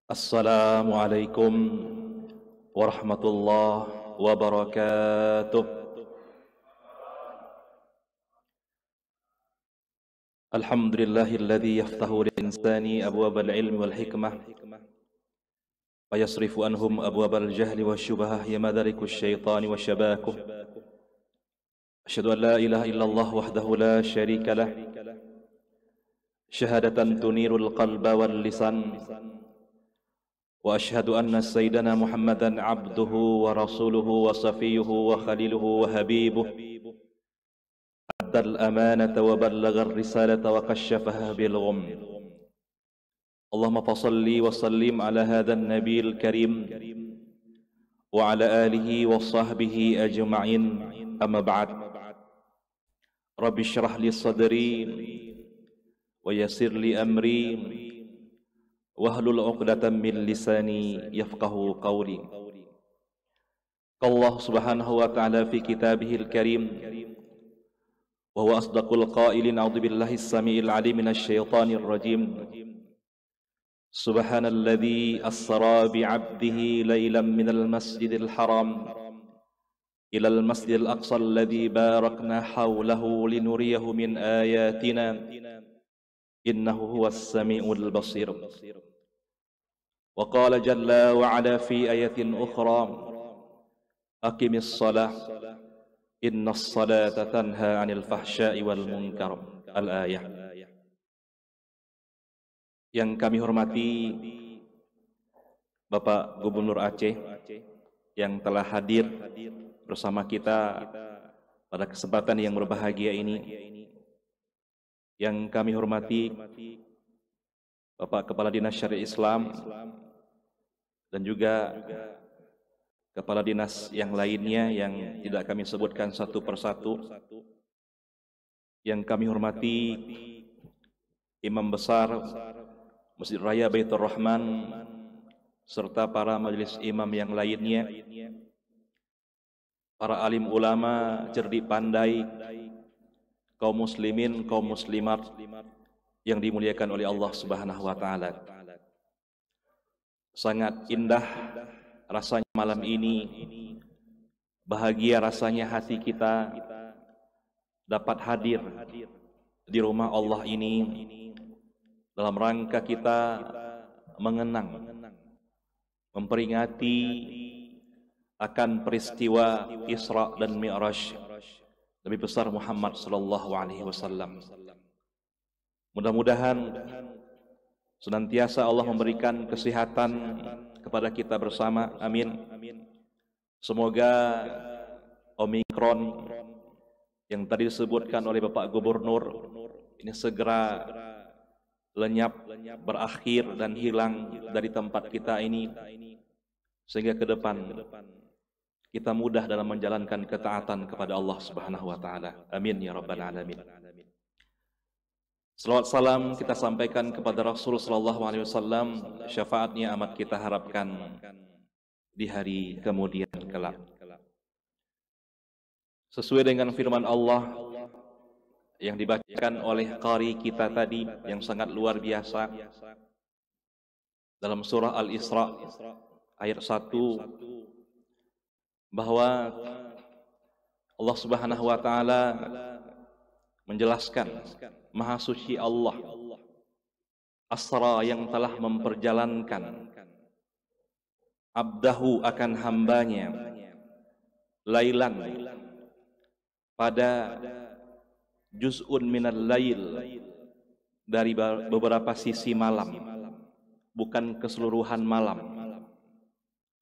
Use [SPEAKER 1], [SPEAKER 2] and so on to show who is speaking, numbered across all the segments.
[SPEAKER 1] Assalamualaikum warahmatullahi wabarakatuh. Alhamdulillahilladzi yaftahu lil-insani abwabal ilmi wal hikmah wa yasrifu anhum abwabal jahli wasyubhah ya madarikus syaitani wasyabakuh. Asyhadu an la ilaha illallah wahdahu la syarika lah, syahadatan tunirul qalba wal lisan. Wa ashhadu anna sayyidana Muhammadan abduhu wa rasuluhu wa safiyuhu wa khaliluhu wa habibuh, addal amanata wa ballagar risalata wa kasyafaha bil ghum. Allahumma fasalli wa sallim ala hadhan nabiyil karim wa ala alihi wa sahbihi ajma'in, amma ba'd. Rabbi syrah li sadri wa yassir li amri wahlul 'uqdatam min lisani yafqahu qawli. Allah subhanahu wa ta'ala fi kitabihil karim wa huwa asdaqul qailin, a'udzu billahi as-sami'il 'alim minasy syaithanir rajim. Subhanalladzi asra bi 'abdihi lailan minal masjidil haram ilal masjidil aqsa alladzi barakna hawlahu linuriyahu min ayatina innahu huwas sami'ul basir. Wa qala jalla wa ala fi ayatin ukhra aqimis shalah innas salata tanha 'anil fahsya'i wal munkar. Al-ayah. Yang kami hormati Bapak Gubernur Aceh yang telah hadir bersama kita pada kesempatan yang berbahagia ini. Yang kami hormati Bapak Kepala Dinas Syariah Islam dan juga kepala dinas yang lainnya yang tidak kami sebutkan satu persatu. Yang kami hormati Imam Besar Masjid Raya Baitur Rahman serta para majelis imam yang lainnya, para alim ulama cerdik pandai, kaum muslimin, kaum muslimat yang dimuliakan oleh Allah Subhanahu wa taala. Sangat indah rasanya malam ini, bahagia rasanya hati kita dapat hadir di rumah Allah ini dalam rangka kita mengenang, memperingati akan peristiwa Isra dan Mi'raj Nabi besar Muhammad sallallahu alaihi wasallam. Mudah-mudahan senantiasa Allah memberikan kesehatan kepada kita bersama, amin. Semoga Omikron yang tadi disebutkan oleh Bapak Gubernur ini segera lenyap, berakhir dan hilang dari tempat kita ini, sehingga ke depan kita mudah dalam menjalankan ketaatan kepada Allah Subhanahu wa taala. Amin ya rabbal alamin. Salawat salam kita sampaikan kepada Rasul sallallahu alaihi wasallam, syafaatnya amat kita harapkan di hari kemudian kelak. Sesuai dengan firman Allah yang dibacakan oleh qari kita tadi yang sangat luar biasa dalam surah Al-Isra ayat 1, bahwa Allah Subhanahu wa taala menjelaskan Maha Suci Allah, asra yang telah memperjalankan abdahu akan hambanya, lailan pada juz'un minal lail, dari beberapa sisi malam, bukan keseluruhan malam,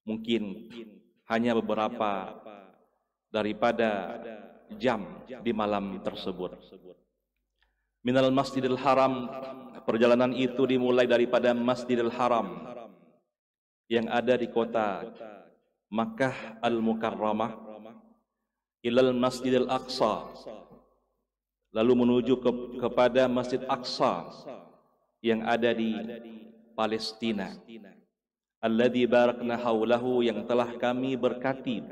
[SPEAKER 1] mungkin hanya beberapa daripada jam di malam tersebut. Minal Masjidil Haram, perjalanan itu dimulai daripada Masjidil Haram yang ada di kota Makkah Al-Mukarramah ilal Masjidil Aqsa, lalu menuju kepada Masjid Aqsa yang ada di Palestina. Alladzi barakna haulahu, yang telah kami berkati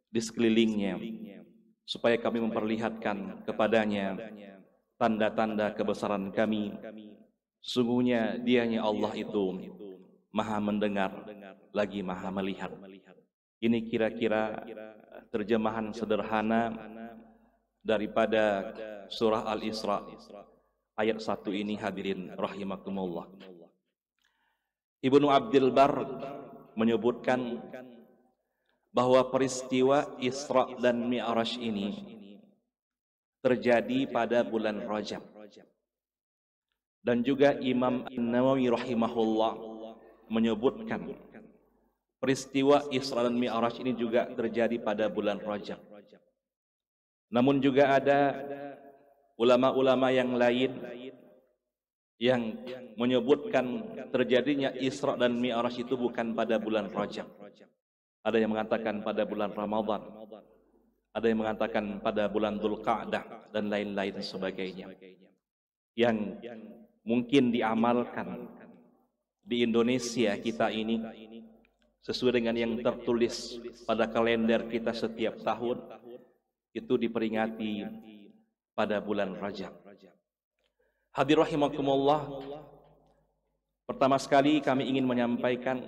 [SPEAKER 1] di sekelilingnya, supaya kami memperlihatkan kepadanya tanda-tanda kebesaran kami. Sungguhnya dianya Allah itu Maha mendengar, lagi Maha melihat. Ini kira-kira terjemahan sederhana daripada surah Al-Isra ayat 1 ini, hadirin rahimakumullah. Ibnu Abdul Barr menyebutkan bahwa peristiwa Isra dan Mi'raj ini terjadi pada bulan Rajab. Dan juga Imam An-Nawawi rahimahullah menyebutkan peristiwa Isra dan Mi'raj ini juga terjadi pada bulan Rajab. Namun juga ada ulama-ulama yang lain yang menyebutkan terjadinya Isra dan Mi'raj itu bukan pada bulan Rajab. Ada yang mengatakan pada bulan Ramadan, ada yang mengatakan pada bulan Dzulqa'dah dan lain-lain sebagainya. Yang mungkin diamalkan di Indonesia kita ini sesuai dengan yang tertulis pada kalender kita setiap tahun, itu diperingati pada bulan Rajab. Hadir rahimakumullah, pertama sekali kami ingin menyampaikan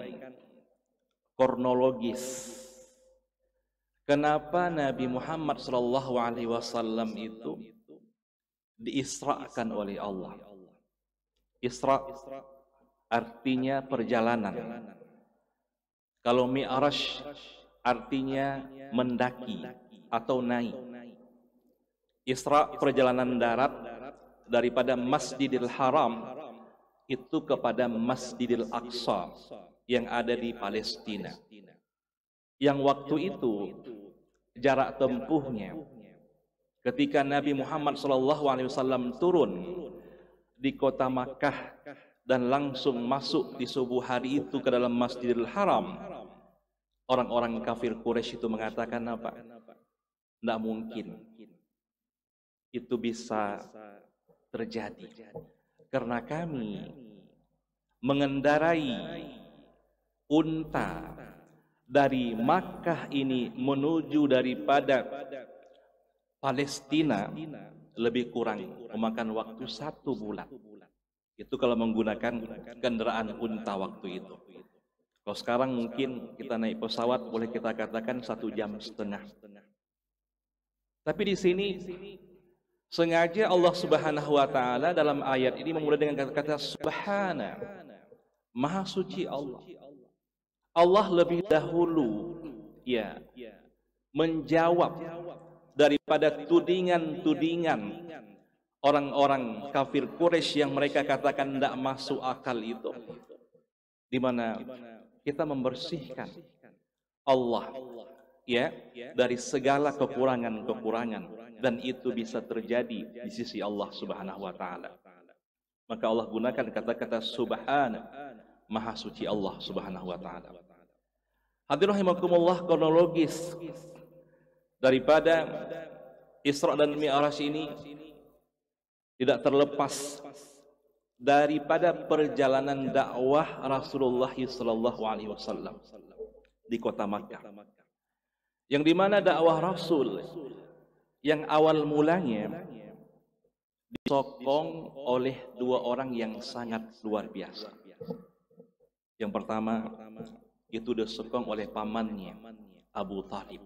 [SPEAKER 1] kronologis kenapa Nabi Muhammad SAW itu diisrakan oleh Allah. Isra artinya perjalanan. Kalau Mi'raj artinya mendaki atau naik. Isra perjalanan darat daripada Masjidil Haram itu kepada Masjidil Aqsa yang ada di Palestina. Yang waktu itu jarak tempuhnya ketika Nabi Muhammad SAW turun di kota Makkah dan langsung masuk di subuh hari itu ke dalam Masjidil Haram, orang-orang kafir Quraisy itu mengatakan apa? Tidak mungkin itu bisa terjadi, karena kami mengendarai unta dari Makkah ini menuju daripada Palestina lebih kurang memakan waktu 1 bulan. Itu kalau menggunakan kendaraan unta waktu itu. Kalau sekarang mungkin kita naik pesawat boleh kita katakan 1,5 jam. Tapi di sini sengaja Allah Subhanahu wa taala dalam ayat ini memulai dengan kata-kata subhana, maha suci Allah. Allah lebih dahulu menjawab daripada tudingan-tudingan orang-orang kafir Quraisy yang mereka katakan tidak masuk akal itu, di mana kita membersihkan Allah dari segala kekurangan-kekurangan, dan itu bisa terjadi di sisi Allah Subhanahu wa taala. Maka Allah gunakan kata-kata subhana, maha suci Allah Subhanahu wa taala. Hadirin rahimakumullah, kronologis daripada Isra dan Mi'raj ini tidak terlepas daripada perjalanan dakwah Rasulullah SAW di kota Makkah, yang dimana dakwah Rasul yang awal mulanya disokong oleh 2 orang yang sangat luar biasa. Yang pertama itu disokong oleh pamannya Abu Thalib.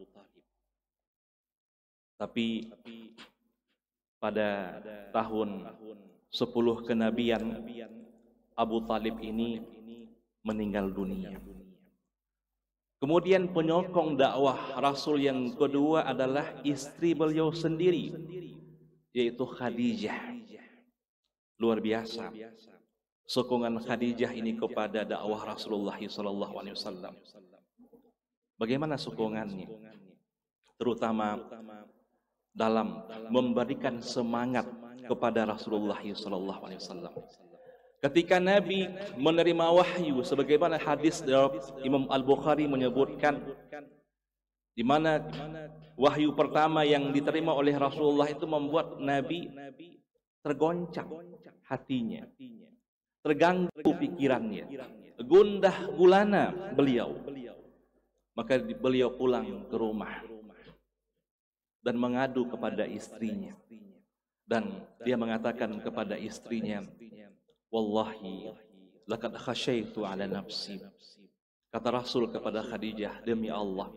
[SPEAKER 1] Tapi pada tahun 10 kenabian Abu Thalib ini meninggal dunia. Kemudian penyokong dakwah Rasul yang kedua adalah istri beliau sendiri, yaitu Khadijah. Luar biasa sokongan Khadijah ini kepada dakwah Rasulullah SAW. Bagaimana sokongannya? Terutama dalam memberikan semangat kepada Rasulullah SAW. Ketika Nabi menerima wahyu, sebagaimana hadis dari Imam Al-Bukhari menyebutkan, di mana wahyu pertama yang diterima oleh Rasulullah itu membuat Nabi tergoncang hatinya, terganggu pikirannya, gundah gulana beliau. Maka beliau pulang ke rumah dan mengadu kepada istrinya, dan dia mengatakan kepada istrinya, wallahi laqad khasyaitu ala nafsi. Kata Rasul kepada Khadijah, demi Allah,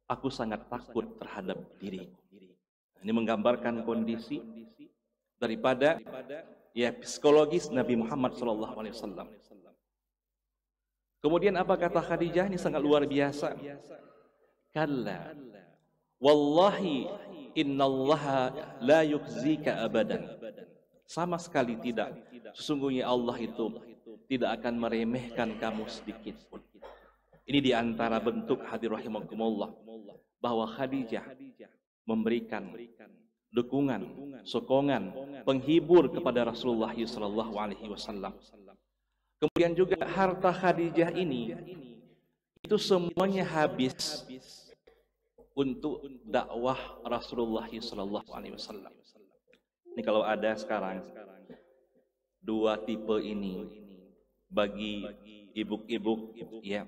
[SPEAKER 1] aku sangat takut terhadap diriku. Ini menggambarkan kondisi daripada ya psikologis Nabi Muhammad SAW. Kemudian apa kata Khadijah? Ini sangat luar biasa. Kalla, wallahi innallaha la yukzika abadan. Sama sekali tidak. Sesungguhnya Allah itu tidak akan meremehkan kamu sedikit pun. Ini diantara bentuk hadir rahimakumullah, bahwa Khadijah memberikan dukungan, sokongan, penghibur kepada Rasulullah SAW. Kemudian juga harta Khadijah ini itu semuanya habis untuk dakwah Rasulullah SAW. Ini kalau ada sekarang dua tipe ini bagi ibu-ibu, ya.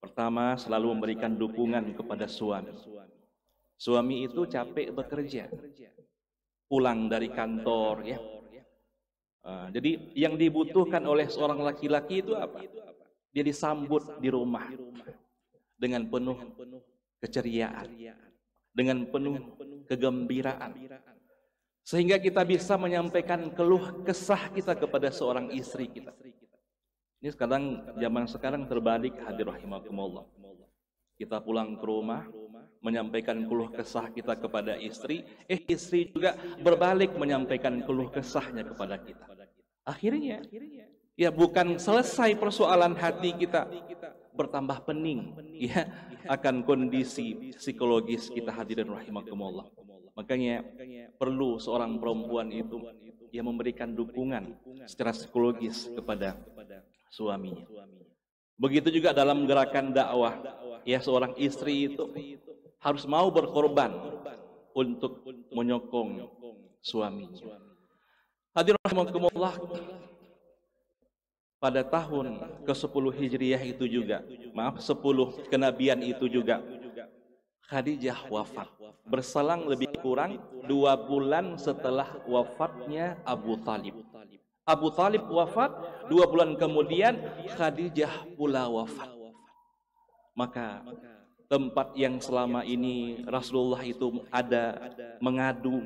[SPEAKER 1] Pertama, selalu memberikan dukungan kepada suami. Suami itu capek bekerja, pulang dari kantor, ya. Jadi yang dibutuhkan oleh seorang laki-laki itu apa? Dia disambut di rumah dengan penuh keceriaan, dengan penuh kegembiraan, sehingga kita bisa menyampaikan keluh kesah kita kepada seorang istri kita. Ini sekarang, zaman sekarang terbalik, hadir rahimakumullah. Kita pulang ke rumah, menyampaikan keluh kesah kita kepada istri, istri juga berbalik menyampaikan keluh kesahnya kepada kita. Akhirnya, ya bukan selesai persoalan hati kita, bertambah pening, ya, akan kondisi psikologis kita, hadirin rahimakumullah. Makanya perlu seorang perempuan itu yang memberikan dukungan secara psikologis kepada suaminya. Begitu juga dalam gerakan dakwah, ya, seorang istri itu harus mau berkorban untuk menyokong suaminya. Hadirin rahimakumullah, pada tahun ke-10 Hijriah itu juga, 10 kenabian itu juga, Khadijah wafat. Berselang lebih kurang 2 bulan setelah wafatnya Abu Talib. Abu Talib wafat, 2 bulan kemudian Khadijah pula wafat. Maka tempat yang selama ini Rasulullah itu ada mengadu,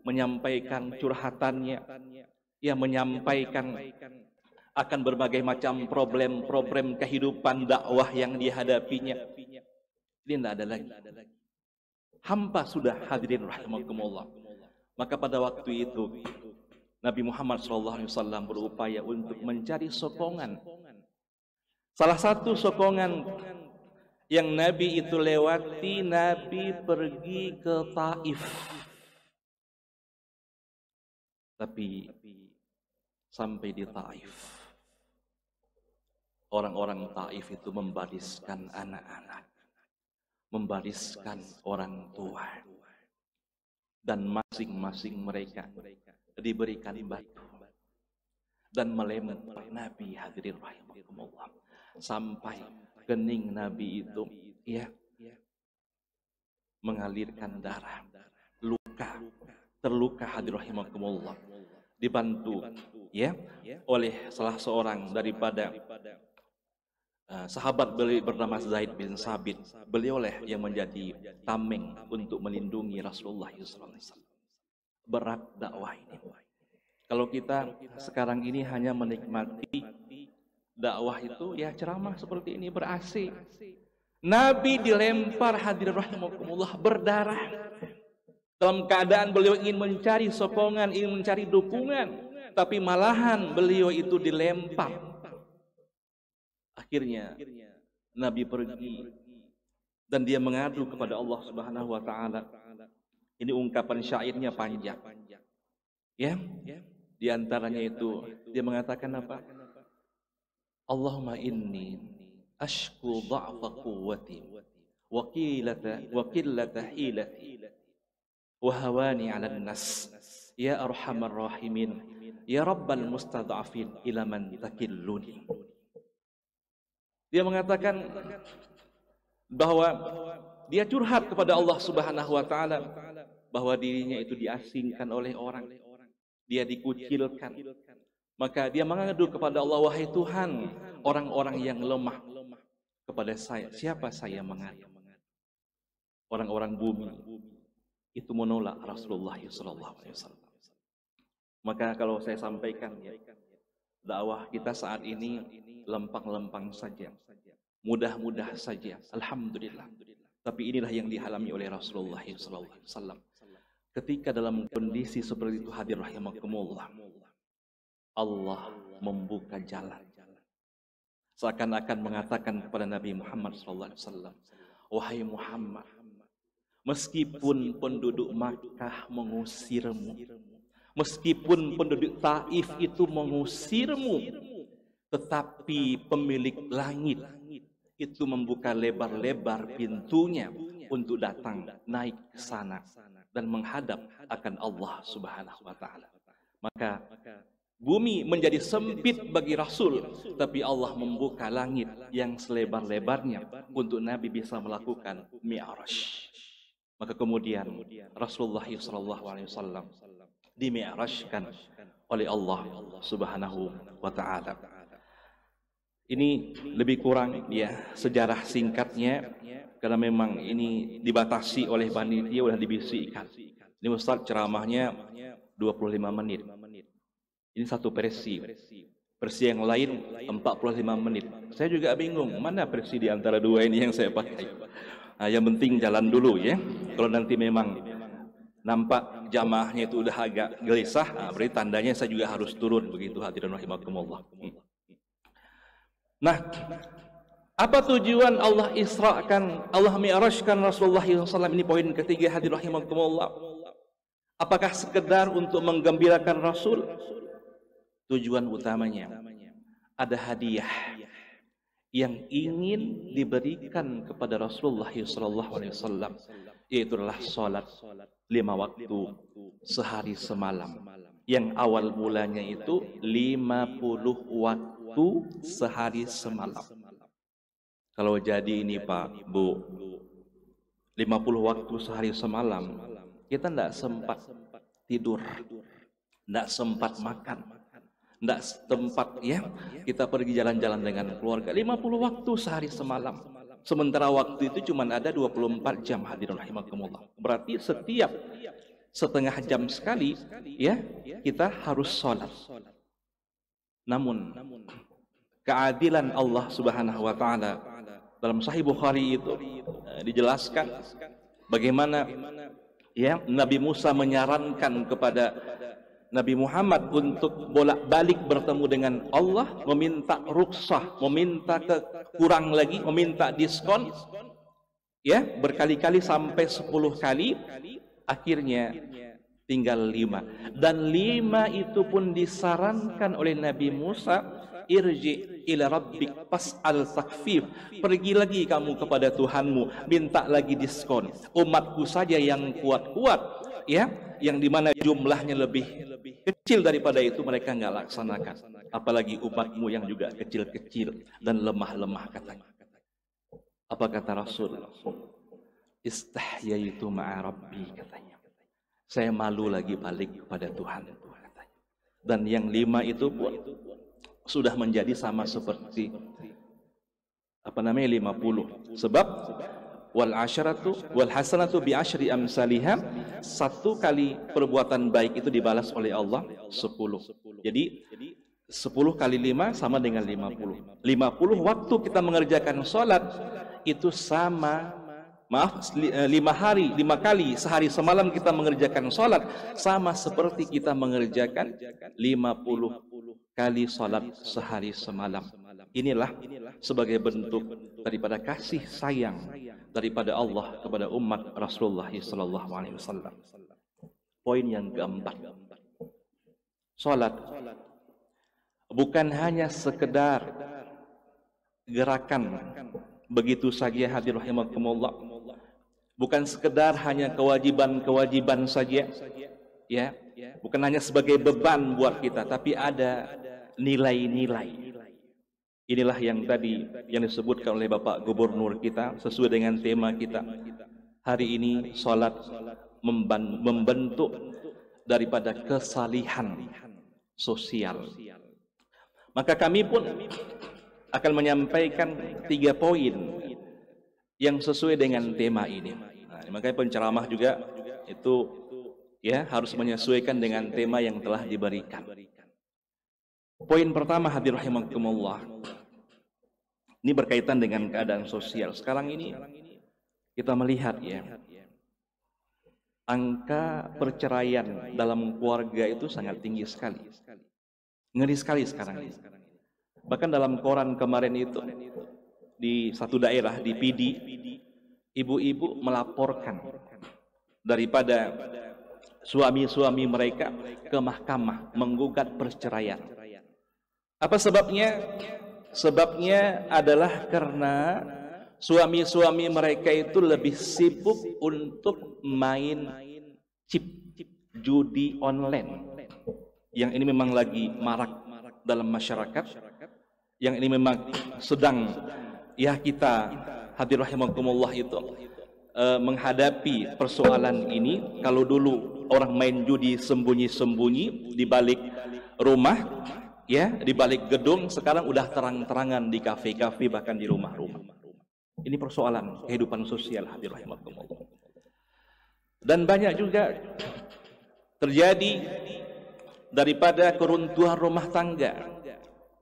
[SPEAKER 1] menyampaikan curhatannya, ya, menyampaikan akan berbagai macam problem-problem kehidupan dakwah yang dihadapinya. Ini tidak ada lagi. Hampa sudah, hadirin rahimakumullah. Maka pada waktu itu Nabi Muhammad SAW berupaya untuk mencari sokongan. Salah satu sokongan yang Nabi itu lewati, Nabi pergi ke Taif. Tapi sampai di Taif, orang-orang Taif itu membariskan anak-anak, membariskan orang tua, dan masing-masing mereka diberikan batu dan melempar Nabi, hadirin rahimakumullah, sampai kening Nabi itu, ya, mengalirkan darah, terluka, hadirin rahimakumullah. Dibantu, ya, oleh salah seorang daripada sahabat beliau bernama Zaid bin Sabit. Beliaulah yang menjadi tameng untuk melindungi Rasulullah SAW. Berat dakwah ini. Kalau kita sekarang ini hanya menikmati dakwah itu, ya, ceramah seperti ini ber-AC. Nabi dilempar, hadirin rahimakumullah, berdarah. Dalam keadaan beliau ingin mencari sokongan, ingin mencari dukungan, tapi malahan beliau itu dilempar. Akhirnya Nabi pergi dan dia mengadu kepada Allah Subhanahu wa taala. Ini ungkapan syairnya panjang. Ya, di antaranya itu dia mengatakan apa? Allahumma inni ashku dha'fa quwwati wa qillata hilati wa hawani 'alan nas ya arhamar rahimin ya rabbal mustad'afin ila man takilluni. Dia mengatakan bahwa dia curhat kepada Allah Subhanahu wa taala bahwa dirinya itu diasingkan oleh orang, dia dikucilkan, Maka dia mengadu kepada Allah, wahai Tuhan, orang-orang yang lemah kepada saya, siapa saya mengadu? Orang-orang bumi itu menolak Rasulullah SAW. Maka kalau saya sampaikan ya, dakwah kita saat ini lempang-lempang saja, mudah-mudah saja, alhamdulillah. Tapi inilah yang dialami oleh Rasulullah SAW. Ketika dalam kondisi seperti itu hadir rahimakumullah, Allah membuka jalan. Seakan-akan mengatakan kepada Nabi Muhammad SAW, wahai Muhammad, meskipun penduduk Makkah mengusirmu, meskipun penduduk Taif itu mengusirmu, tetapi pemilik langit itu membuka lebar-lebar pintunya untuk datang naik ke sana dan menghadap akan Allah Subhanahu wa taala. Maka bumi menjadi sempit bagi Rasul, tapi Allah membuka langit yang selebar-lebarnya untuk Nabi bisa melakukan Mi'raj. Maka kemudian Rasulullah SAW di-mi'rajkan oleh Allah Subhanahu wa taala. Ini lebih kurang ya sejarah singkatnya, karena memang ini dibatasi oleh panitia, sudah dibisikkan. Ini Ustaz ceramahnya 25 menit. Ini satu versi. Versi yang lain 45 menit. Saya juga bingung mana versi di antara dua ini yang saya pakai. Nah, yang penting jalan dulu ya. Kalau nanti memang nampak jamaahnya itu udah agak gelisah, berarti tandanya saya juga harus turun, begitu hadirin rahimakumullah. Nah, apa tujuan Allah Isra'kan, Allah Mi'rajkan Rasulullah SAW? Ini poin ketiga hadirin rahimakumullah. Apakah sekedar untuk menggembirakan Rasul? Tujuan utamanya ada hadiah yang ingin diberikan kepada Rasulullah SAW, yaitu adalah salat 5 waktu sehari semalam, yang awal mulanya itu 50 waktu sehari semalam. Kalau jadi ini Pak, Bu, 50 waktu sehari semalam, kita tidak sempat tidur, tidak sempat makan, tidak sempat ya kita pergi jalan-jalan dengan keluarga. 50 waktu sehari semalam. Sementara waktu itu cuma ada 24 jam hadirin rahimakumullah. Berarti setiap setengah jam sekali ya kita harus sholat. Namun keadilan Allah Subhanahu wa taala dalam Sahih Bukhari itu dijelaskan bagaimana ya Nabi Musa menyarankan kepada Nabi Muhammad untuk bolak-balik bertemu dengan Allah, meminta rukhsah, meminta kurang lagi, meminta diskon ya berkali-kali sampai 10 kali, akhirnya tinggal 5, dan 5 itu pun disarankan oleh Nabi Musa, irji ila rabbik fas'al takfif, pergi lagi kamu kepada Tuhanmu, minta lagi diskon. Umatku saja yang kuat-kuat ya, yang dimana jumlahnya lebih kecil daripada itu mereka nggak laksanakan, apalagi umatmu yang juga kecil-kecil dan lemah-lemah katanya. Apa kata Rasul? Istahyaitu ma'a rabbi, katanya, saya malu lagi balik kepada Tuhan katanya. Dan yang 5 itu pun sudah menjadi sama seperti 50. Sebab wal asyaratu wal hasanatu bi asyri amsalihha, 1 kali perbuatan baik itu dibalas oleh Allah 10. Jadi 10 kali 5 sama dengan 50. 50 waktu kita mengerjakan sholat itu sama, 5 kali sehari semalam kita mengerjakan sholat sama seperti kita mengerjakan 50 kali sholat sehari semalam. Inilah sebagai bentuk daripada kasih sayang daripada Allah kepada umat Rasulullah SAW. Poin yang keempat, sholat bukan hanya sekedar gerakan begitu saja hadirin rahimakumullah, bukan sekedar hanya kewajiban-kewajiban saja ya, bukan hanya sebagai beban buat kita, tapi ada nilai-nilai. Inilah yang tadi yang disebutkan oleh Bapak Gubernur kita sesuai dengan tema kita hari ini, salat membentuk daripada kesalihan sosial. Maka kami pun akan menyampaikan 3 poin yang sesuai dengan tema ini. Nah, makanya penceramah juga itu ya harus menyesuaikan dengan tema yang telah diberikan. Poin pertama, hadirin rahimakumullah, ini berkaitan dengan keadaan sosial. Sekarang ini kita melihat ya, angka perceraian dalam keluarga itu sangat tinggi sekali. Ngeri sekali sekarang ini. Bahkan dalam koran kemarin itu, di satu daerah di Pidi, ibu-ibu melaporkan daripada suami-suami mereka ke mahkamah menggugat perceraian. Apa sebabnya? Sebabnya adalah karena suami-suami mereka itu lebih sibuk untuk main chip judi online. Yang ini memang lagi marak dalam masyarakat. Yang ini memang sedang ya kita hadirin rahimakumullah itu menghadapi persoalan ini. Kalau dulu orang main judi sembunyi-sembunyi di balik rumah, ya, di balik gedung, sekarang udah terang-terangan di kafe-kafe, bahkan di rumah-rumah. Ini persoalan kehidupan sosial hadirin rahimakumullah. Dan banyak juga terjadi daripada keruntuhan rumah tangga.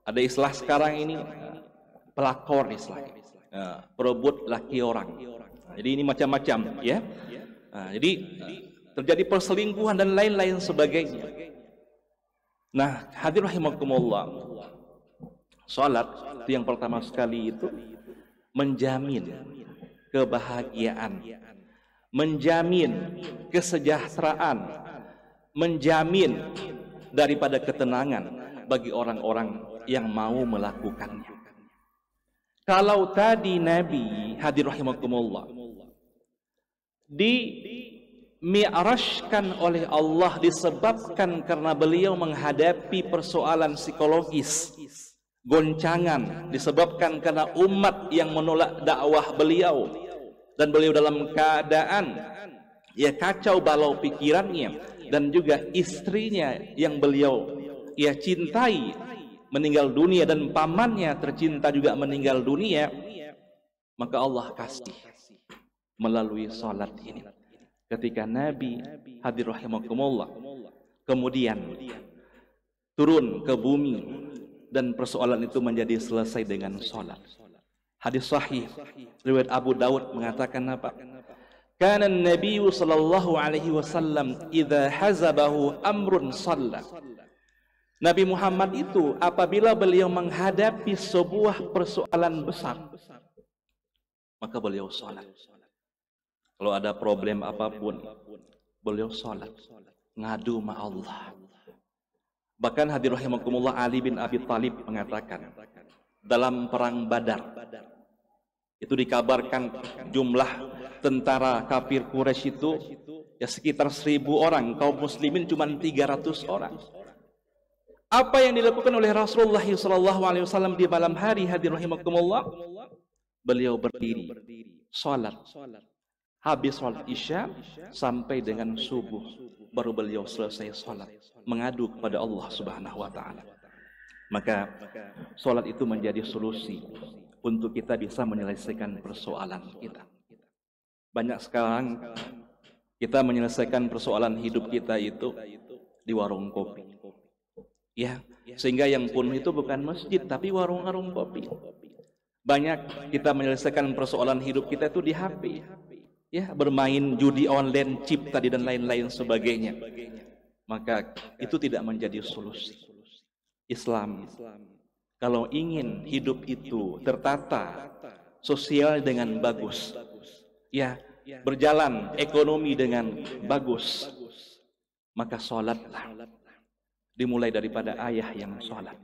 [SPEAKER 1] Ada istilah sekarang ini pelakor istilahnya, perebut laki orang. Jadi ini macam-macam ya. Jadi terjadi perselingkuhan dan lain-lain sebagainya. Nah, hadirin rahimakumullah, salat itu yang pertama sekali itu menjamin kebahagiaan, menjamin kesejahteraan, menjamin daripada ketenangan bagi orang-orang yang mau melakukannya. Kalau tadi Nabi hadirin rahimakumullah di mi'rajkan oleh Allah disebabkan karena beliau menghadapi persoalan psikologis, goncangan disebabkan karena umat yang menolak dakwah beliau, dan beliau dalam keadaan ya kacau balau pikirannya, dan juga istrinya yang beliau ya cintai meninggal dunia, dan pamannya tercinta juga meninggal dunia. Maka Allah kasih melalui salat ini. Ketika Nabi hadirin rahimakumullah kemudian turun ke bumi, dan persoalan itu menjadi selesai dengan salat. Hadis sahih riwayat Abu Daud mengatakan apa? Kana an-nabiy sallallahu alaihi wasallam idza hazabahu amrun shalla. Nabi Muhammad itu apabila beliau menghadapi sebuah persoalan besar, maka beliau salat. Kalau ada problem apapun, beliau salat, ngadu sama Allah. Bahkan hadirin rahimakumullah, Ali bin Abi Thalib mengatakan dalam perang Badar itu dikabarkan jumlah tentara kafir Quraisy itu ya sekitar 1000 orang, kaum muslimin cuma 300 orang. Apa yang dilakukan oleh Rasulullah SAW di malam hari hadirin rahimakumullah? Beliau berdiri salat, habis salat Isya sampai dengan subuh, baru beliau selesai salat, mengadu kepada Allah Subhanahu wa taala. Maka salat itu menjadi solusi untuk kita bisa menyelesaikan persoalan kita. Banyak sekarang kita menyelesaikan persoalan hidup kita itu di warung kopi. Ya, sehingga yang pun itu bukan masjid tapi warung-warung kopi. Banyak kita menyelesaikan persoalan hidup kita itu di HP. Ya, bermain judi online, chip tadi dan lain-lain sebagainya. Maka itu tidak menjadi solusi. Islam kalau ingin hidup itu tertata, sosial dengan bagus, ya, berjalan ekonomi dengan bagus, maka sholatlah. Dimulai daripada ayah yang sholat,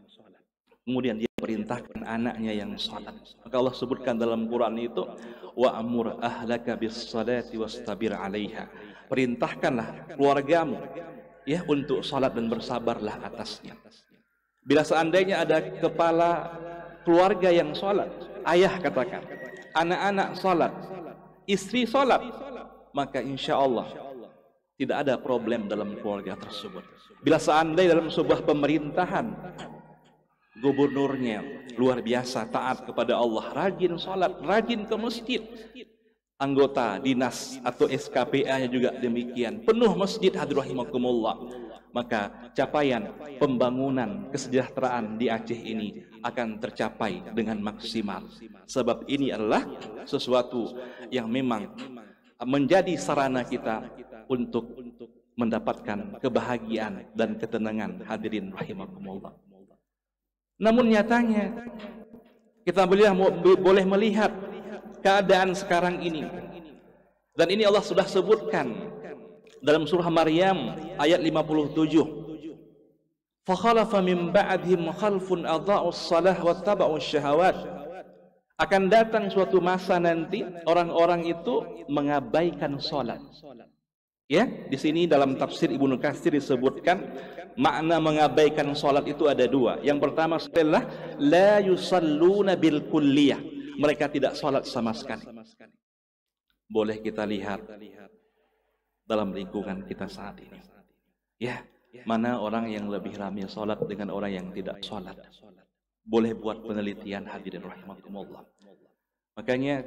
[SPEAKER 1] kemudian dia perintahkan anaknya yang sholat. Maka Allah sebutkan dalam Quran itu, wa'mur ahlaka bis-salati wastabir 'alaiha. Perintahkanlah keluargamu ya untuk sholat dan bersabarlah atasnya. Bila seandainya ada kepala keluarga yang sholat, ayah katakan, anak-anak sholat, istri sholat, maka insya Allah tidak ada problem dalam keluarga tersebut. Bila seandainya dalam sebuah pemerintahan gubernurnya luar biasa taat kepada Allah, rajin sholat, rajin ke masjid. Anggota dinas atau SKPA-nya juga demikian, penuh masjid, hadir rahimakumullah. Maka capaian pembangunan kesejahteraan di Aceh ini akan tercapai dengan maksimal. Sebab ini adalah sesuatu yang memang menjadi sarana kita untuk mendapatkan kebahagiaan dan ketenangan, hadirin rahimakumullah. Namun nyatanya kita boleh melihat keadaan sekarang ini, dan ini Allah sudah sebutkan dalam surah Maryam ayat 57. Fakhalafa min ba'dihim khalfun adha'us salah wattaba'us syahawat. Akan datang suatu masa nanti orang-orang itu mengabaikan salat. Ya, di sini dalam tafsir Ibnu Katsir disebutkan makna mengabaikan salat itu ada dua. Yang pertama adalah la yusalluna bil kulliyah. Mereka tidak salat sama sekali. Boleh kita lihat dalam lingkungan kita saat ini. Ya, mana orang yang lebih ramai salat dengan orang yang tidak salat. Boleh buat penelitian, hadirin rahimakumullah. Makanya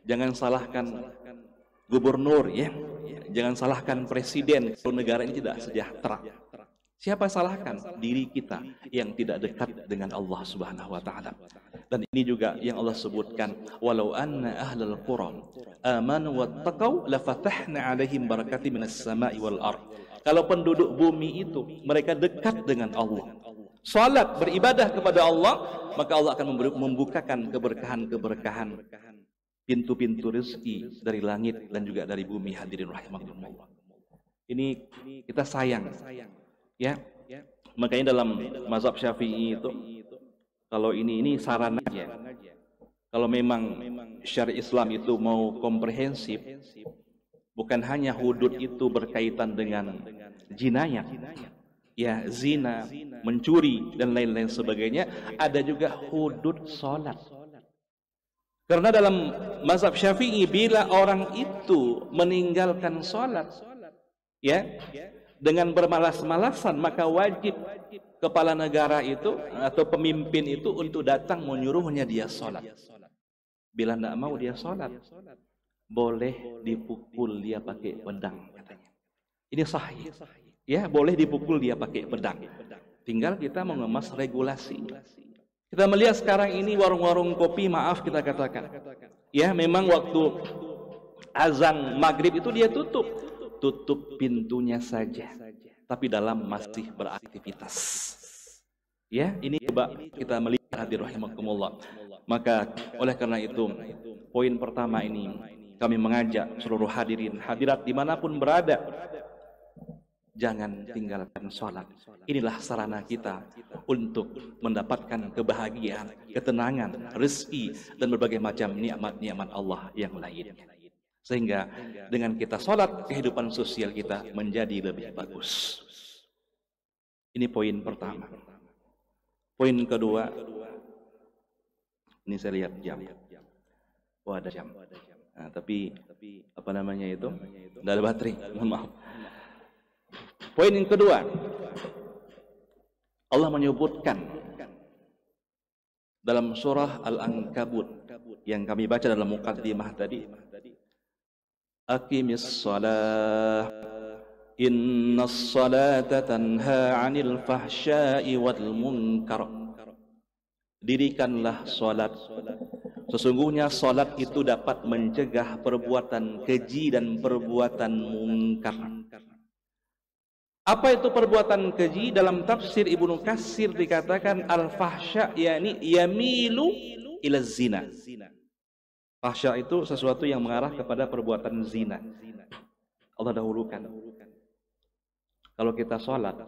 [SPEAKER 1] jangan salahkan gubernur, ya. Jangan salahkan presiden kalau negara ini tidak sejahtera. Siapa salahkan? Diri kita yang tidak dekat dengan Allah Subhanahu wa taala. Dan ini juga yang Allah sebutkan, walau anna ahlal qura amanu wattaqau lafatahna alaihim barakatim minas sama'i wal ardh. Kalau penduduk bumi itu mereka dekat dengan Allah, salat, beribadah kepada Allah, maka Allah akan membukakan keberkahan-keberkahan, pintu-pintu rezeki dari langit dan juga dari bumi, hadirin rahimakumullah. Ini kita sayang, ya. Makanya dalam mazhab Syafi'i itu, kalau ini sarananya, kalau memang syariat Islam itu mau komprehensif, bukan hanya hudud itu berkaitan dengan jinayah, ya, zina, mencuri dan lain-lain sebagainya, ada juga hudud salat. Karena dalam mazhab Syafi'i, bila orang itu meninggalkan salat, ya, dengan bermalas-malasan, maka wajib kepala negara itu atau pemimpin itu untuk datang menyuruhnya dia salat. Bila tidak mau dia salat, boleh dipukul dia pakai pedang, katanya. Ini sahih. Ya, boleh dipukul dia pakai pedang. Tinggal kita mengemas regulasi. Kita melihat sekarang ini warung-warung kopi, maaf kita katakan, ya, memang waktu azan maghrib itu dia tutup pintunya saja, tapi dalam masih beraktivitas. Ya, ini coba kita melihat, hadirin rahimakumullah. Maka oleh karena itu, poin pertama ini kami mengajak seluruh hadirin hadirat dimanapun berada, jangan tinggalkan sholat. Inilah sarana kita untuk mendapatkan kebahagiaan, ketenangan, rezeki, dan berbagai macam nikmat-nikmat Allah yang lainnya. Sehingga dengan kita sholat, kehidupan sosial kita menjadi lebih bagus. Ini poin pertama. Poin kedua, ini saya lihat jam. Oh, ada jam. Nah, tapi apa namanya itu? Tidak ada baterai. Mohon maaf. Poin yang kedua, Allah menyebutkan dalam surah Al-Ankabut yang kami baca dalam muqaddimah tadi, Aqimis shalah innas salata tanha 'anil fahsya'i wal munkar. Dirikanlah salat, sesungguhnya salat itu dapat mencegah perbuatan keji dan perbuatan mungkar. Apa itu perbuatan keji? Dalam tafsir Ibnu Katsir dikatakan al-fahsya yakni yamilu ila zina. Fahsya itu sesuatu yang mengarah kepada perbuatan zina. Allah dahulukan. Kalau kita sholat,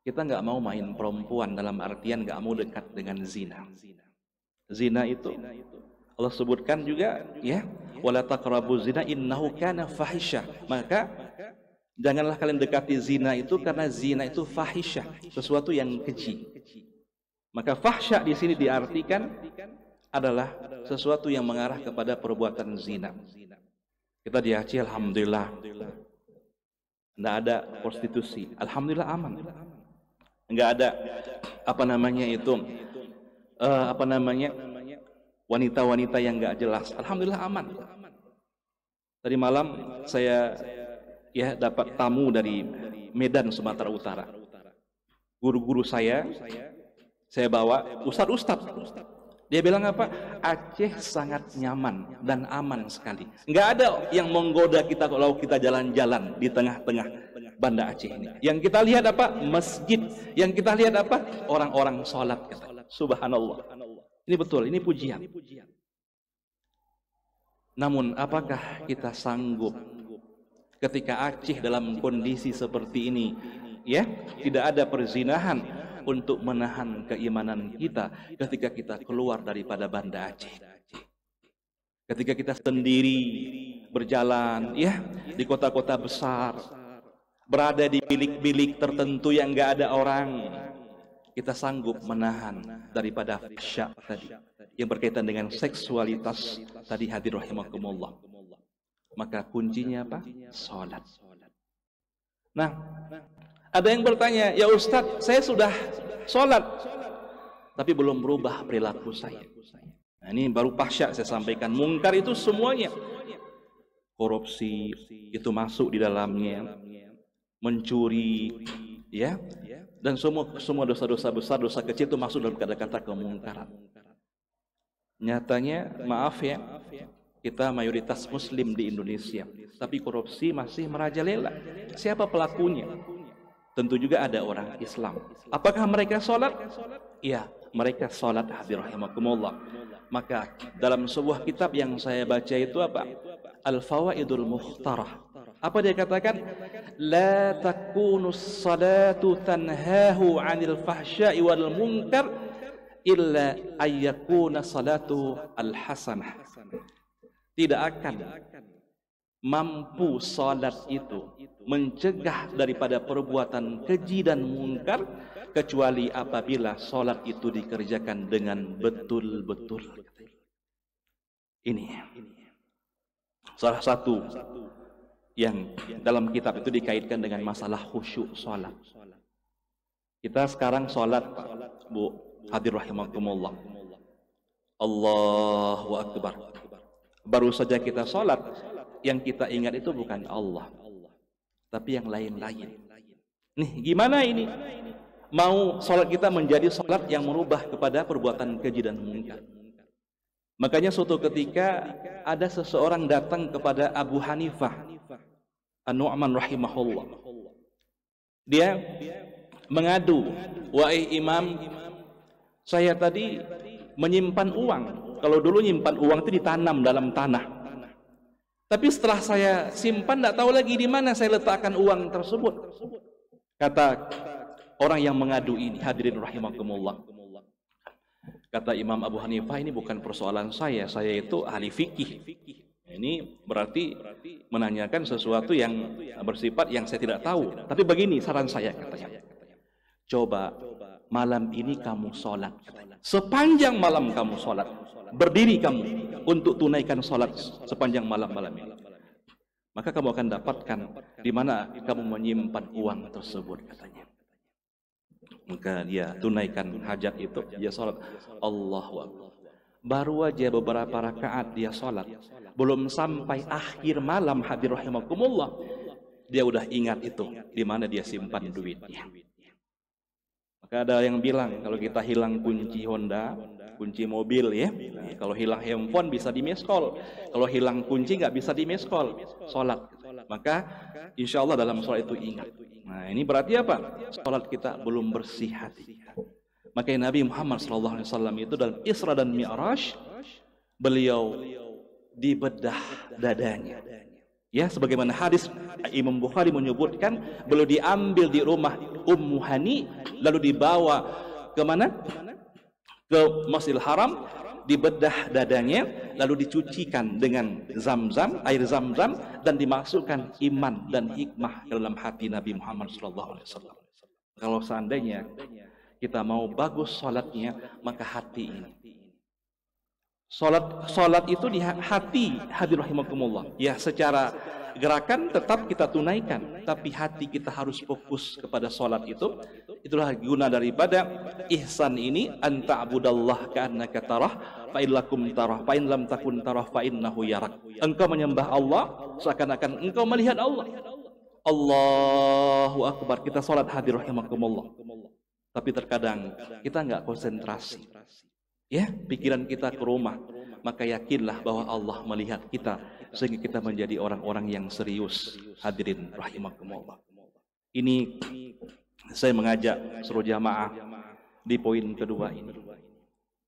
[SPEAKER 1] kita nggak mau main perempuan, dalam artian nggak mau dekat dengan zina. Zina itu Allah sebutkan juga, ya, wala taqrabu zina innahu kana fahisyah. Maka janganlah kalian dekati zina itu, karena zina itu fahisyah, sesuatu yang keji. Maka fahsyah di sini diartikan adalah sesuatu yang mengarah kepada perbuatan zina. Kita di Aceh, alhamdulillah, tidak ada prostitusi. Alhamdulillah aman. nggak ada apa namanya itu wanita-wanita yang nggak jelas. Alhamdulillah aman. Tadi malam saya ya dapat tamu dari Medan, Sumatera Utara. Guru-guru saya bawa ustadz. Dia bilang apa? Aceh sangat nyaman dan aman sekali. Nggak ada yang menggoda kita kalau kita jalan-jalan di tengah-tengah Banda Aceh ini. Yang kita lihat apa? Masjid. Yang kita lihat apa? Orang-orang sholat. Subhanallah. Ini betul, ini pujian. Namun apakah kita sanggup ketika Aceh dalam kondisi seperti ini, ya, tidak ada perzinahan, untuk menahan keimanan kita ketika kita keluar daripada Banda Aceh? Ketika kita sendiri berjalan, ya, di kota-kota besar, berada di bilik-bilik tertentu yang nggak ada orang, kita sanggup menahan daripada fahsya tadi yang berkaitan dengan seksualitas tadi, hadir rahimakumullah. Maka kuncinya apa? Salat. Nah, ada yang bertanya, ya Ustadz, saya sudah sholat tapi belum berubah perilaku saya. Nah, ini baru fahsya saya sampaikan. Mungkar itu semuanya, korupsi itu masuk di dalamnya, mencuri, ya, dan semua dosa-dosa besar, dosa kecil itu masuk dalam kata-kata kemungkaran. Nyatanya, maaf ya, kita mayoritas Muslim di Indonesia, tapi korupsi masih merajalela. Siapa pelakunya? Tentu juga ada orang Islam. Apakah mereka sholat? Iya, mereka sholat, hadir rahimakumullah. Maka dalam sebuah kitab yang saya baca itu apa? Al-Fawaidul Mukhtarah. Apa dia katakan? La takunus salatu tanhahu 'anil fahsya'i wal munkar illa ayyakuna salatu al-hasanah. Tidak akan mampu salat itu mencegah daripada perbuatan keji dan mungkar kecuali apabila salat itu dikerjakan dengan betul-betul. Ini salah satu yang dalam kitab itu dikaitkan dengan masalah khusyuk salat. Kita sekarang salat, Bu, hadir rahimakumullah. Allahu akbar. Baru saja kita salat, yang kita ingat itu bukan Allah, tapi yang lain-lain. Nih, gimana ini? Mau sholat kita menjadi sholat yang merubah kepada perbuatan keji dan mungkar. Makanya suatu ketika ada seseorang datang kepada Abu Hanifah An-Nu'man rahimahullah. Dia mengadu, wahai imam, saya tadi menyimpan uang. Kalau dulu nyimpan uang itu ditanam dalam tanah. Tapi setelah saya simpan, tidak tahu lagi di mana saya letakkan uang tersebut. Kata orang yang mengadu ini, hadirin rahimakumullah. Kata Imam Abu Hanifah, ini bukan persoalan saya itu ahli fikih. Ini berarti menanyakan sesuatu yang bersifat yang saya tidak tahu. Tapi begini saran saya, katanya. Coba malam ini kamu sholat, katanya. Sepanjang malam kamu sholat. Berdiri kamu untuk tunaikan sholat sepanjang malam-malam ini. Maka kamu akan dapatkan di mana kamu menyimpan uang tersebut, katanya. Maka dia tunaikan hajat itu, dia sholat. Allahu Akbar. Baru aja beberapa rakaat dia sholat, belum sampai akhir malam, hadir rahimakumullah, dia udah ingat itu di mana dia simpan duitnya. Maka ada yang bilang, kalau kita hilang kunci Honda, kunci mobil, ya, kalau hilang handphone bisa di miss call, kalau hilang kunci nggak bisa di miss call, sholat. Maka insya Allah dalam sholat itu ingat. Nah, ini berarti apa? Sholat kita belum bersih hati. Makanya Nabi Muhammad SAW itu dalam Isra dan Mi'raj, beliau dibedah dadanya. Ya, sebagaimana hadis Imam Bukhari menyebutkan, beliau diambil di rumah Ummu Hani, lalu dibawa ke mana? Ke Masjidil Haram, dibedah dadanya, lalu dicucikan dengan zam-zam, air zam-zam, dan dimasukkan iman dan hikmah ke dalam hati Nabi Muhammad SAW. Kalau seandainya kita mau bagus sholatnya, maka hati ini. Sholat itu di hati, hadir rahimakumullah. Ya, secara gerakan tetap kita tunaikan, tapi hati kita harus fokus kepada sholat itu. Itulah guna daripada ihsan ini, anta'budallah ka'annaka tarah fa in lakum tarah fa in lam takun tarah fa innahu yarak. Engkau menyembah Allah seakan-akan engkau melihat Allah. Allahu akbar. Kita salat hadir rahimakumullah. Tapi terkadang kita nggak konsentrasi. Ya, pikiran kita ke rumah. Maka yakinlah bahwa Allah melihat kita sehingga kita menjadi orang-orang yang serius. Hadirin rahimakumullah. Ini saya mengajak seluruh jamaah di poin kedua ini.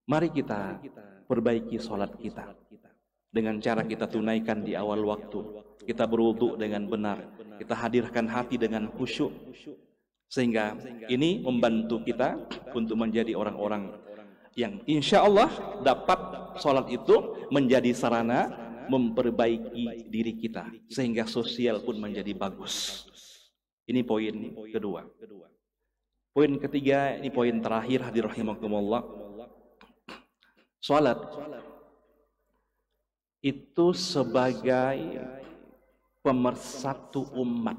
[SPEAKER 1] Mari kita perbaiki sholat kita dengan cara kita tunaikan di awal waktu. Kita berwudu dengan benar. Kita hadirkan hati dengan khusyuk. Sehingga ini membantu kita untuk menjadi orang-orang yang insya Allah dapat sholat itu menjadi sarana memperbaiki diri kita. Sehingga sosial pun menjadi bagus. Ini poin kedua. Poin ketiga, ini poin terakhir, hadir rahimakumullah. Salat itu sebagai pemersatu umat.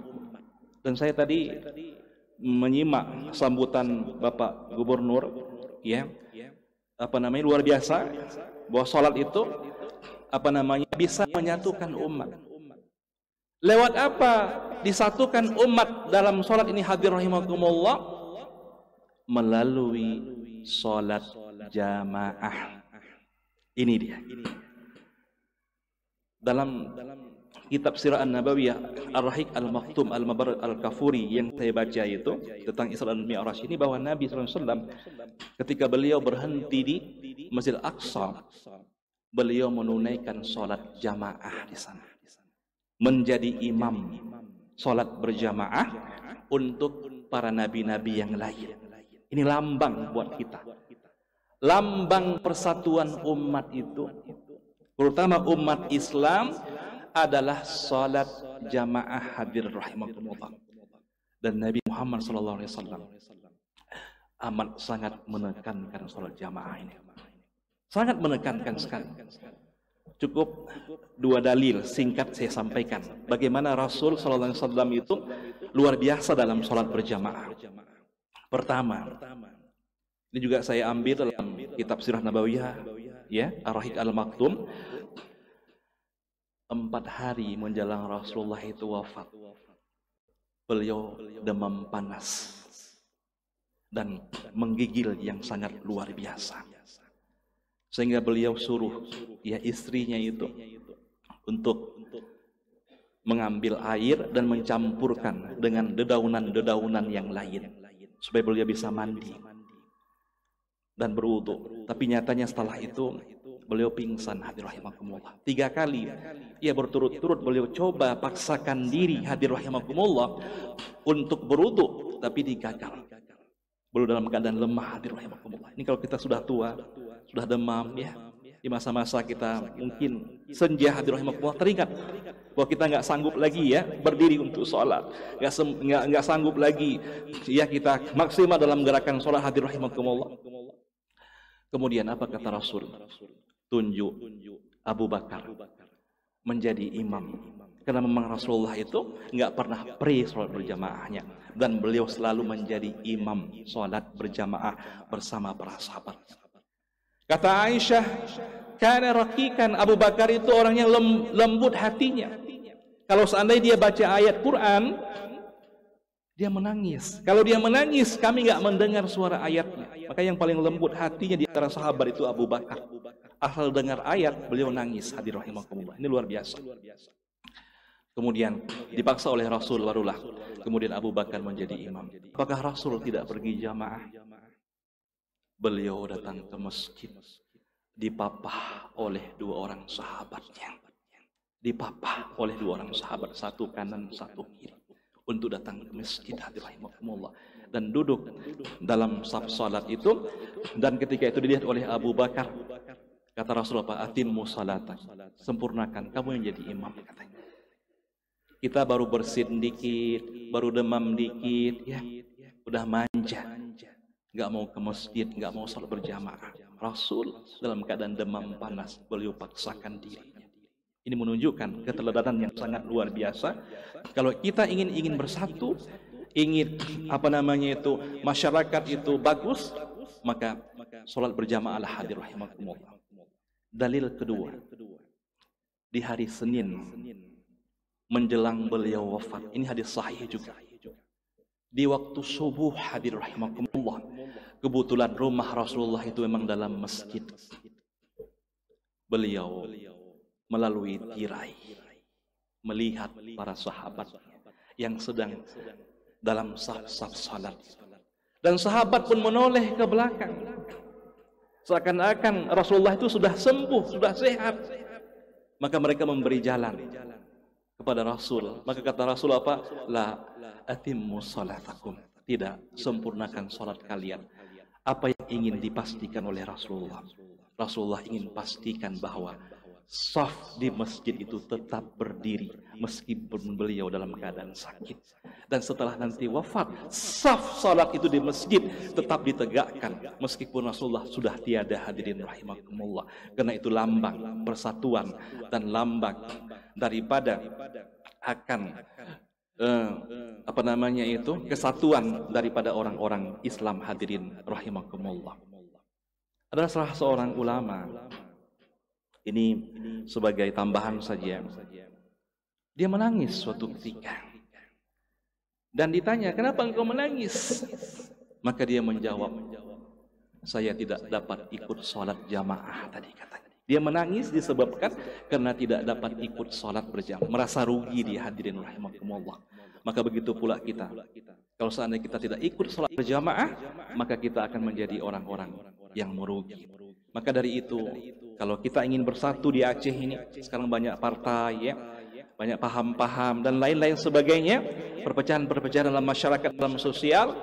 [SPEAKER 1] Dan saya tadi menyimak sambutan Bapak Gubernur, ya, luar biasa, bahwa salat itu bisa menyatukan umat. Lewat apa disatukan umat dalam salat ini, hadir rahimakumullah? Melalui salat jamaah. Ini dia. Dalam kitab Sirah An-Nabawiyah Ar-Rahiq Al-Maktum Al-Mabar Al-Kafuri yang saya baca itu tentang Isra dan Mi'raj ini, bahwa Nabi SAW ketika beliau berhenti di Masjid Al-Aqsa, beliau menunaikan salat jamaah di sana, menjadi imam salat berjamaah untuk para nabi-nabi yang lain. Ini lambang buat kita, lambang persatuan umat itu, terutama umat Islam, adalah salat jamaah, hadir rahimakumullah. Dan Nabi Muhammad SAW amat sangat menekankan salat jamaah ini, sangat menekankan sekali. Cukup dua dalil singkat saya sampaikan bagaimana Rasul SAW itu luar biasa dalam salat berjamaah. Pertama, ini juga saya ambil dalam kitab Sirah Nabawiyah, ya, Ar-Rahiq Al-Maktum. 4 hari menjelang Rasulullah itu wafat, beliau demam panas dan menggigil yang sangat luar biasa, sehingga beliau suruh ya istrinya itu untuk mengambil air dan mencampurkan dengan dedaunan-dedaunan yang lain supaya beliau bisa mandi dan berwudu. Tapi nyatanya setelah itu beliau pingsan, hadir rahimakumullah. 3 kali ia berturut-turut beliau coba paksakan diri, hadir rahimakumullah, untuk berwudu, tapi digagal. Beliau dalam keadaan lemah, hadir rahimakumullah. Ini kalau kita sudah tua, sudah demam, ya, di masa-masa kita mungkin senja, hadir rahimakumullah, teringat bahwa kita nggak sanggup lagi, ya, berdiri untuk sholat, nggak sanggup lagi, ya, kita maksimal dalam gerakan sholat, hadir rahimakumullah. Kemudian apa kata Rasul? Tunjuk Abu Bakar menjadi imam, karena memang Rasulullah itu nggak pernah sholat berjamaahnya, dan beliau selalu menjadi imam sholat berjamaah bersama para sahabat. Kata Aisyah, karena rakikan, Abu Bakar itu orang yang lembut hatinya. Kalau seandainya dia baca ayat Quran, dia menangis. Kalau dia menangis, kami nggak mendengar suara ayatnya. Maka yang paling lembut hatinya di antara sahabat itu Abu Bakar. Asal dengar ayat, beliau nangis, hadir rahimakumullah. Ini luar biasa. Kemudian dipaksa oleh Rasul, barulah kemudian Abu Bakar menjadi imam. Apakah Rasul tidak pergi jamaah? Beliau datang ke masjid, dipapah oleh 2 orang sahabatnya. Dipapah oleh 2 orang sahabat, satu kanan, satu kiri, untuk datang ke masjid, hadir rahimakumullah, dan duduk dalam saf salat itu. Dan ketika itu dilihat oleh Abu Bakar, kata Rasulullah, atimmu salatan, sempurnakan, kamu yang jadi imam, katanya. Kita baru bersin dikit, baru demam dikit, ya, udah manja, nggak mau ke masjid, nggak mau salat berjamaah. Rasul dalam keadaan demam panas, beliau paksakan dirinya. Ini menunjukkan keteladanan yang sangat luar biasa. Kalau kita ingin bersatu, ingin masyarakat itu bagus, maka sholat berjamaahlah hadir rahimakumullah. Dalil kedua, di hari Senin menjelang beliau wafat, ini hadis sahih juga. Di waktu subuh hadir rahimakumullah. Kebetulan rumah Rasulullah itu memang dalam masjid. Beliau melalui tirai melihat para sahabat yang sedang dalam saf-saf salat. Dan sahabat pun menoleh ke belakang. Seakan-akan Rasulullah itu sudah sembuh, sudah sehat. Maka mereka memberi jalan kepada Rasul. Maka kata Rasul apa? La atimmu salatakum. Tidak, sempurnakan salat kalian. Apa yang ingin dipastikan oleh Rasulullah? Rasulullah ingin pastikan bahwa saf di masjid itu tetap berdiri meskipun beliau dalam keadaan sakit. Dan setelah nanti wafat, saf salat itu di masjid tetap ditegakkan meskipun Rasulullah sudah tiada, hadirin rahimakumullah. Karena itu lambang persatuan dan lambang daripada akan kesatuan daripada orang-orang Islam, hadirin rahimakumullah. Ada salah seorang ulama, ini sebagai tambahan saja, dia menangis suatu ketika dan ditanya, kenapa engkau menangis? Maka dia menjawab, saya tidak dapat ikut sholat jamaah tadi, katanya. Dia menangis disebabkan karena tidak dapat ikut sholat berjamaah, merasa rugi dia, hadirin rahimakumullah. Maka begitu pula kita, kalau seandainya kita tidak ikut sholat berjamaah, maka kita akan menjadi orang-orang yang merugi. Maka dari itu, kalau kita ingin bersatu di Aceh ini, sekarang banyak partai, ya, banyak paham-paham dan lain-lain sebagainya, perpecahan-perpecahan dalam masyarakat, dalam sosial,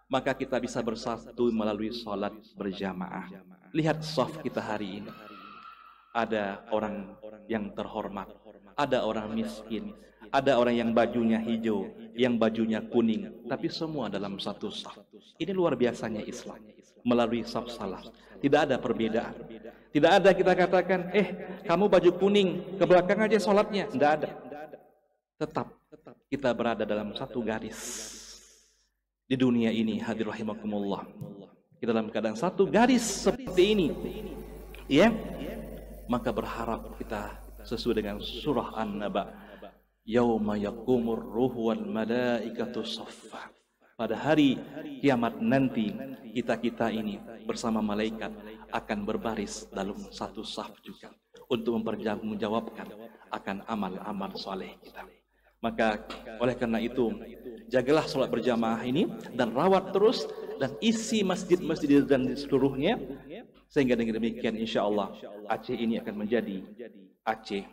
[SPEAKER 1] maka kita bisa bersatu melalui sholat berjamaah. Lihat shaf kita hari ini, ada orang yang terhormat, ada orang miskin, ada orang yang bajunya hijau, yang bajunya kuning, tapi semua dalam satu shaf. Ini luar biasanya Islam melalui shaf salat. Tidak ada perbedaan. Tidak ada kita katakan, kamu baju kuning, ke belakang aja sholatnya. Tidak ada. Tetap kita berada dalam satu garis. Di dunia ini, hadir rahimakumullah, kita dalam keadaan satu garis seperti ini. Ya, maka berharap kita sesuai dengan surah An-Naba. Yauma yakumur ruhu wal malaikatu saffa. Pada hari kiamat nanti, kita ini bersama malaikat akan berbaris dalam satu saf juga untuk mempertanggungjawabkan akan amal-amal soleh kita. Maka oleh karena itu, jagalah sholat berjamaah ini dan rawat terus dan isi masjid-masjid dan di seluruhnya, sehingga dengan demikian insya Allah Aceh ini akan menjadi Aceh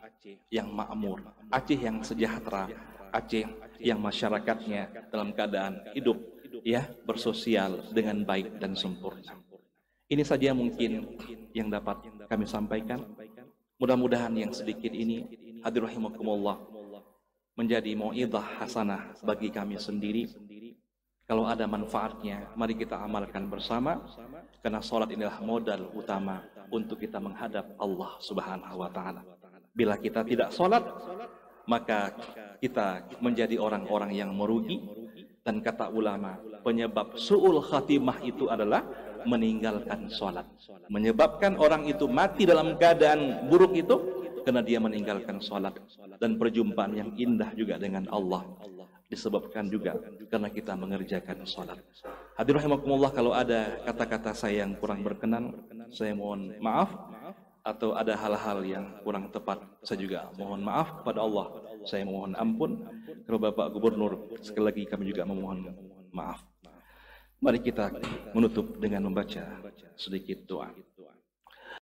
[SPEAKER 1] yang makmur, Aceh yang sejahtera, Aceh yang masyarakatnya dalam keadaan hidup, ya, bersosial dengan baik dan sempurna. Ini saja mungkin yang dapat kami sampaikan. Mudah-mudahan yang sedikit ini, hadir rahimakumullah, menjadi mau'izah hasanah bagi kami sendiri. Kalau ada manfaatnya, mari kita amalkan bersama, karena sholat inilah modal utama untuk kita menghadap Allah Subhanahu wa Ta'ala. Bila kita tidak sholat, maka kita menjadi orang-orang yang merugi. Dan kata ulama, penyebab su'ul khatimah itu adalah meninggalkan sholat. Menyebabkan orang itu mati dalam keadaan buruk itu karena dia meninggalkan sholat. Dan perjumpaan yang indah juga dengan Allah disebabkan juga karena kita mengerjakan sholat. Hadirin rahimakumullah, kalau ada kata-kata saya yang kurang berkenan, saya mohon maaf. Atau ada hal-hal yang kurang tepat, saya juga mohon maaf kepada Allah. Saya mohon ampun kepada Bapak Gubernur. Sekali lagi kami juga memohon maaf. Mari kita menutup dengan membaca sedikit doa.